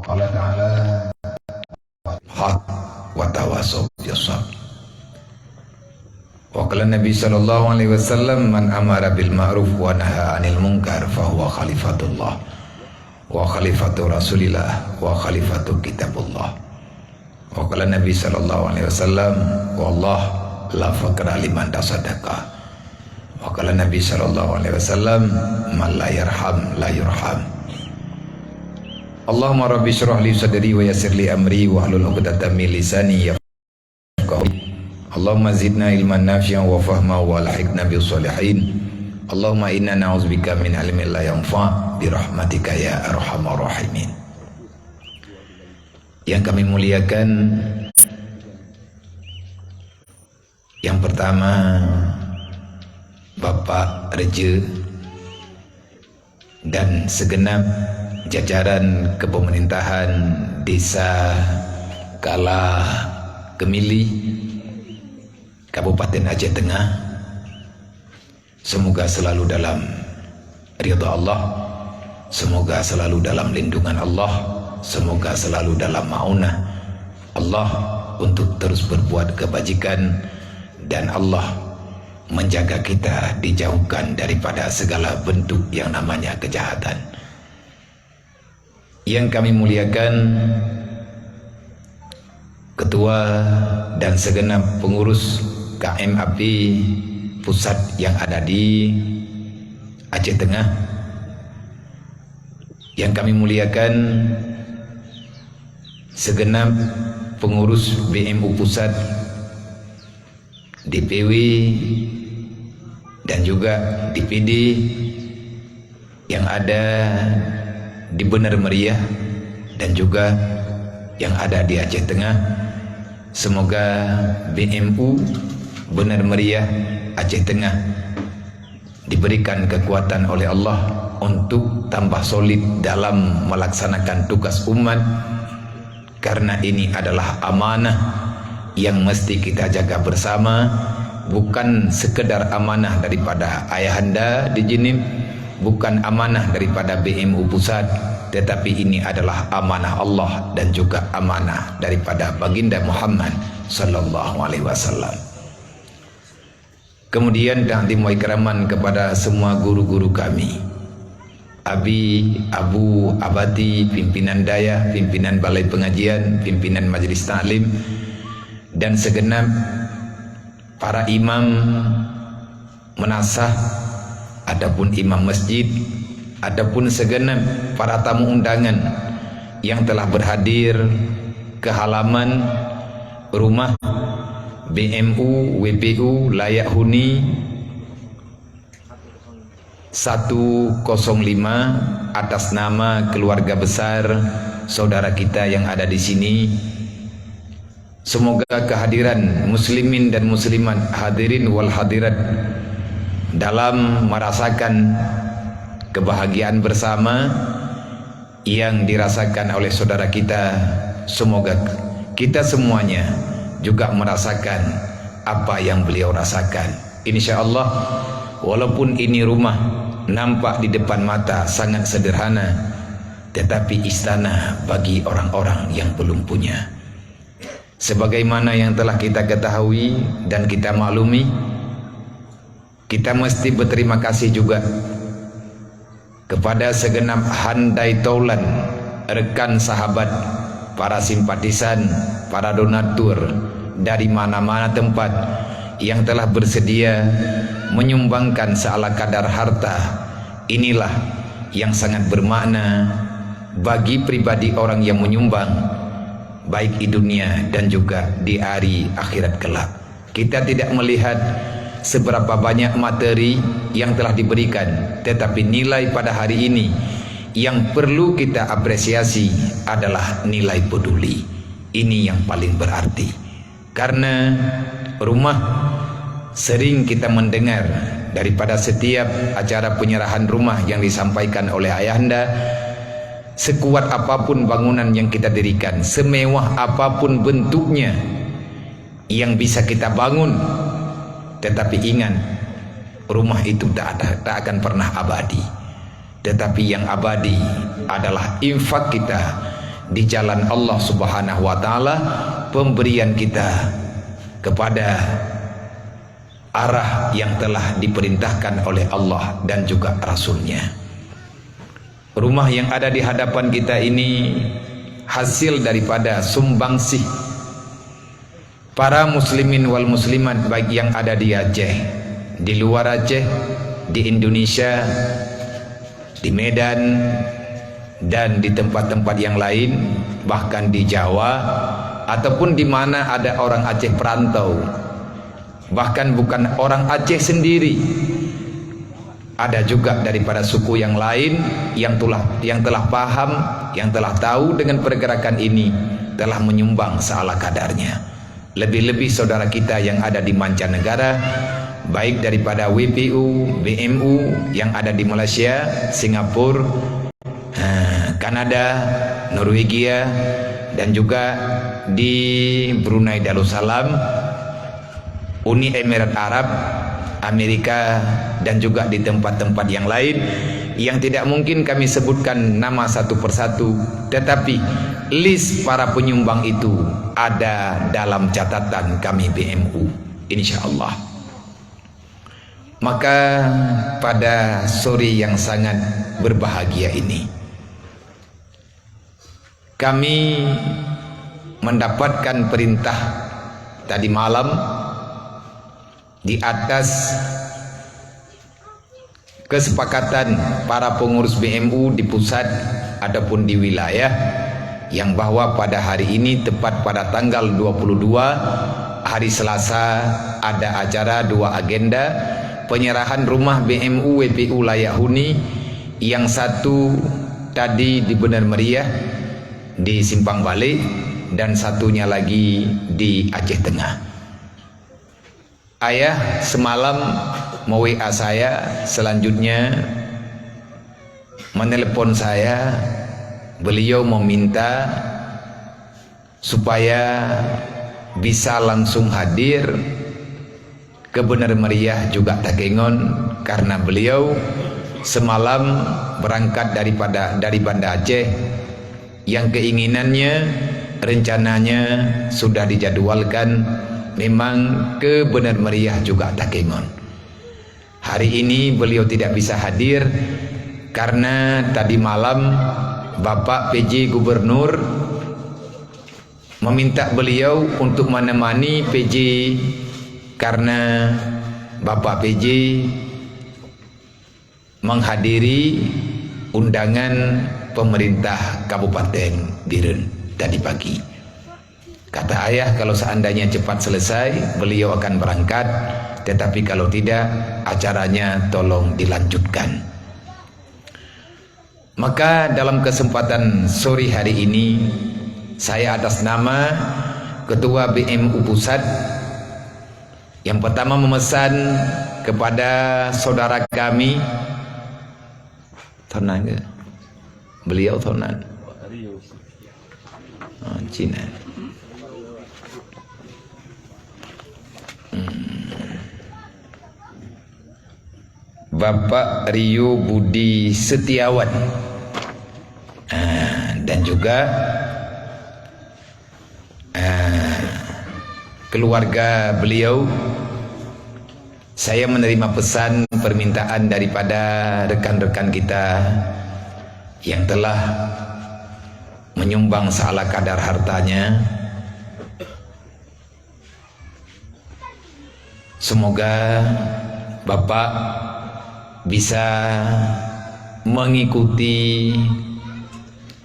Allah Ta'ala haq wa tawasaw bisabr. Wa qala Nabi sallallahu alaihi wasallam man amara bil ma'ruf wa naha 'anil munkar fa huwa khalifatullah wa khalifatu Rasulillah wa khalifatu kitabullah. Wa qala Nabi sallallahu alaihi wasallam wallah la faqra liman tasaddaqa. Wa qala Nabi sallallahu alaihi wasallam man la yarham la yurham. Allahumma rabbi syrah li sadri wa yassir li amri wa hlul 'uqdatam min lisani yafqahu. Allahumma zidna ilman nafi'an wa fahma wa alhiqna bis solihin. Allahumma inna na'udzubika min ilmin la yanfa' bi rahmatika ya arhamar rahimin. Yang kami muliakan, yang pertama Bapak Reje dan segenap jajaran kepemerintahan Desa Kala Gemili, Kabupaten Aceh Tengah, semoga selalu dalam ridha Allah, semoga selalu dalam lindungan Allah, semoga selalu dalam maunah Allah untuk terus berbuat kebajikan, dan Allah menjaga kita dijauhkan daripada segala bentuk yang namanya kejahatan. Yang kami muliakan Ketua dan segenap pengurus KMAP pusat yang ada di Aceh Tengah. Yang kami muliakan segenap pengurus BMU pusat, DPW dan juga DPD yang ada di Benar Meriah dan juga yang ada di Aceh Tengah. Semoga BMU Benar Meriah Aceh Tengah diberikan kekuatan oleh Allah untuk tambah solid dalam melaksanakan tugas umat, karena ini adalah amanah yang mesti kita jaga bersama, bukan sekedar amanah daripada ayahanda di Jenin, bukan amanah daripada BMU pusat, tetapi ini adalah amanah Allah dan juga amanah daripada baginda Muhammad sallallahu alaihi wasallam. Kemudian takdim wa ikraman kepada semua guru-guru kami, Abi, Abu, Abati, pimpinan daya, pimpinan balai pengajian, pimpinan majelis taklim, dan segenap para imam menasah, adapun imam masjid, adapun segenap para tamu undangan yang telah berhadir ke halaman rumah BMU WPU Layak Huni 105 atas nama keluarga besar saudara kita yang ada di sini. Semoga kehadiran muslimin dan muslimat, hadirin wal hadirat, dalam merasakan kebahagiaan bersama yang dirasakan oleh saudara kita, semoga kita semuanya juga merasakan apa yang beliau rasakan. InsyaAllah, walaupun ini rumah nampak di depan mata sangat sederhana, tetapi istana bagi orang-orang yang belum punya. Sebagaimana yang telah kita ketahui dan kita maklumi, kita mesti berterima kasih juga kepada segenap handai taulan, rekan sahabat, para simpatisan, para donatur dari mana-mana tempat yang telah bersedia menyumbangkan seala kadar harta. Inilah yang sangat bermakna bagi pribadi orang yang menyumbang, baik di dunia dan juga di hari akhirat kelak. Kita tidak melihat seberapa banyak materi yang telah diberikan, tetapi nilai pada hari ini yang perlu kita apresiasi adalah nilai peduli. Ini yang paling berarti, karena rumah sering kita mendengar daripada setiap acara penyerahan rumah yang disampaikan oleh ayahanda. Sekuat apapun bangunan yang kita dirikan, semewah apapun bentuknya yang bisa kita bangun, tetapi ingat, rumah itu tak akan pernah abadi. Tetapi yang abadi adalah infak kita di jalan Allah Subhanahu wa taala, pemberian kita kepada arah yang telah diperintahkan oleh Allah dan juga Rasulnya. Rumah yang ada di hadapan kita ini hasil daripada sumbangsih para muslimin wal muslimat, baik yang ada di Aceh, di luar Aceh, di Indonesia, di Medan, dan di tempat-tempat yang lain, bahkan di Jawa, ataupun di mana ada orang Aceh perantau, bahkan bukan orang Aceh sendiri, ada juga daripada suku yang lain yang telah paham, yang telah tahu dengan pergerakan ini, telah menyumbang seala kadarnya. Lebih-lebih saudara kita yang ada di mancanegara, baik daripada WPU, BMU yang ada di Malaysia, Singapura, Kanada, Norwegia, dan juga di Brunei Darussalam, Uni Emirat Arab, Amerika, dan juga di tempat-tempat yang lain yang tidak mungkin kami sebutkan nama satu persatu, tetapi list para penyumbang itu ada dalam catatan kami BMU, insyaallah. Maka pada sore yang sangat berbahagia ini, kami mendapatkan perintah tadi malam di atas kesepakatan para pengurus BMU di pusat ataupun di wilayah, yang bahwa pada hari ini tepat pada tanggal 22 hari Selasa ada acara dua agenda penyerahan rumah BMU WPU Layak Huni, yang satu tadi di Benar Meriah di Simpang Balik dan satunya lagi di Aceh Tengah. Ayah semalam me-WA saya, selanjutnya menelepon saya. Beliau meminta supaya bisa langsung hadir ke Benar Meriah juga Takengon, karena beliau semalam berangkat dari Banda Aceh, yang keinginannya, rencananya sudah dijadwalkan memang ke Benar Meriah juga Takengon. Hari ini beliau tidak bisa hadir karena tadi malam Bapak PJ Gubernur meminta beliau untuk menemani PJ, karena Bapak PJ menghadiri undangan pemerintah Kabupaten Biren tadi pagi. Kata ayah, kalau seandainya cepat selesai beliau akan berangkat, tetapi kalau tidak acaranya tolong dilanjutkan. Maka dalam kesempatan sore hari ini, saya atas nama Ketua BMU Pusat yang pertama memesan kepada saudara kami Tonan, beliau Tonan, Cina, Bapak Rio Budi Setiawan, dan juga keluarga beliau. Saya menerima pesan permintaan daripada rekan-rekan kita yang telah menyumbang seala kadar hartanya. Semoga Bapak bisa mengikuti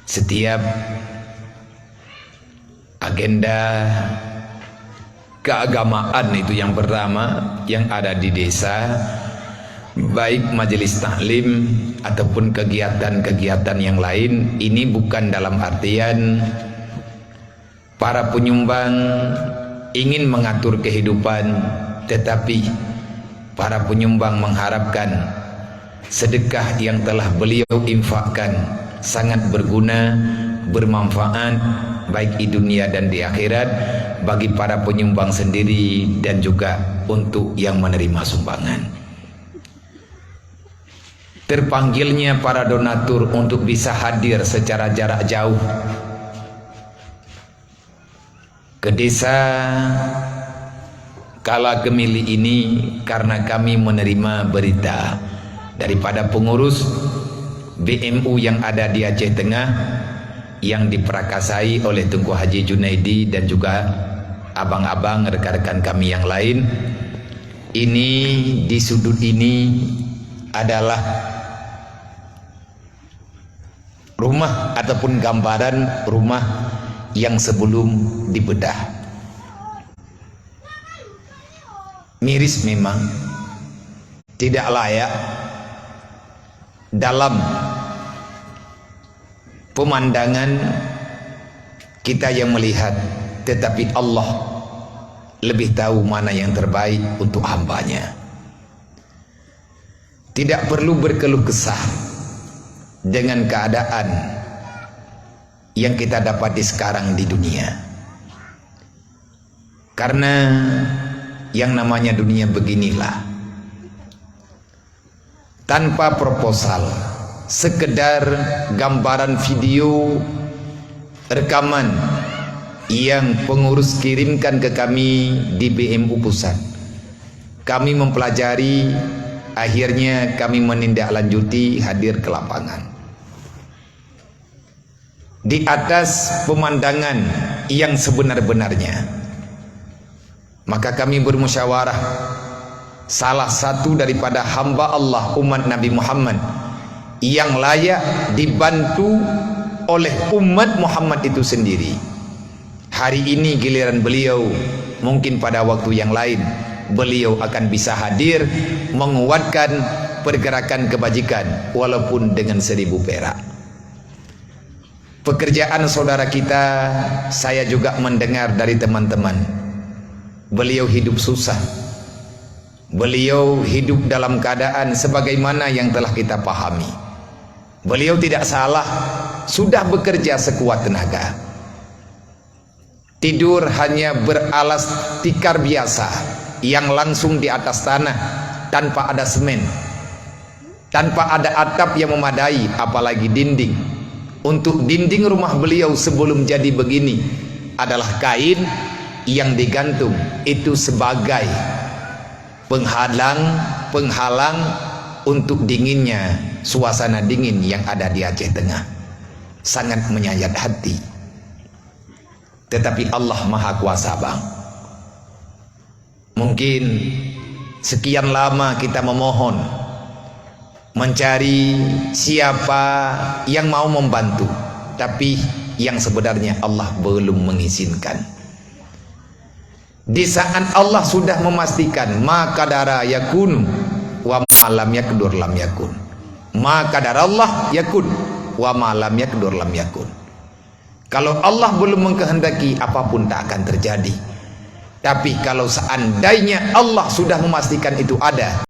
setiap agenda keagamaan itu yang pertama yang ada di desa, baik majelis taklim ataupun kegiatan-kegiatan yang lain. Ini bukan dalam artian para penyumbang ingin mengatur kehidupan, tetapi para penyumbang mengharapkan sedekah yang telah beliau infakkan sangat berguna, bermanfaat baik di dunia dan di akhirat bagi para penyumbang sendiri dan juga untuk yang menerima sumbangan. Terpanggilnya para donatur untuk bisa hadir secara jarak jauh ke desa Kala Gemili ini karena kami menerima berita daripada pengurus BMU yang ada di Aceh Tengah yang diperakasai oleh Tunku Haji Junaidi dan juga abang-abang rekan-rekan kami yang lain. Ini di sudut ini adalah rumah ataupun gambaran rumah yang sebelum dibedah. Miris memang, tidak layak dalam pemandangan kita yang melihat, tetapi Allah lebih tahu mana yang terbaik untuk hambanya. Tidak perlu berkeluh kesah dengan keadaan yang kita dapati sekarang di dunia, karena yang namanya dunia beginilah, tanpa proposal, sekedar gambaran video rekaman yang pengurus kirimkan ke kami di BMU Pusat. Kami mempelajari, akhirnya kami menindaklanjuti hadir ke lapangan. Di atas pemandangan yang sebenar-benarnya, maka kami bermusyawarah, salah satu daripada hamba Allah umat Nabi Muhammad yang layak dibantu oleh umat Muhammad itu sendiri. Hari ini giliran beliau, mungkin pada waktu yang lain beliau akan bisa hadir menguatkan pergerakan kebajikan walaupun dengan 1000 perak. Pekerjaan saudara kita, saya juga mendengar dari teman-teman, beliau hidup susah, beliau hidup dalam keadaan sebagaimana yang telah kita pahami. Beliau tidak salah, sudah bekerja sekuat tenaga, tidur hanya beralas tikar biasa yang langsung di atas tanah, tanpa ada semen, tanpa ada atap yang memadai, apalagi dinding. Untuk dinding rumah beliau sebelum jadi begini adalah kain yang digantung, itu sebagai penghalang untuk dinginnya suasana dingin yang ada di Aceh Tengah. Sangat menyayat hati. Tetapi Allah Maha Kuasa, Bang. Mungkin sekian lama kita memohon, mencari siapa yang mau membantu, tapi yang sebenarnya Allah belum mengizinkan. Di saat Allah sudah memastikan, maka qadara yakun wa ma lam yaqdur lam yakun. Maka Allah yakun wa ma lam yaqdur lam yakun. Kalau Allah belum mengkehendaki, apapun tak akan terjadi. Tapi kalau seandainya Allah sudah memastikan itu ada,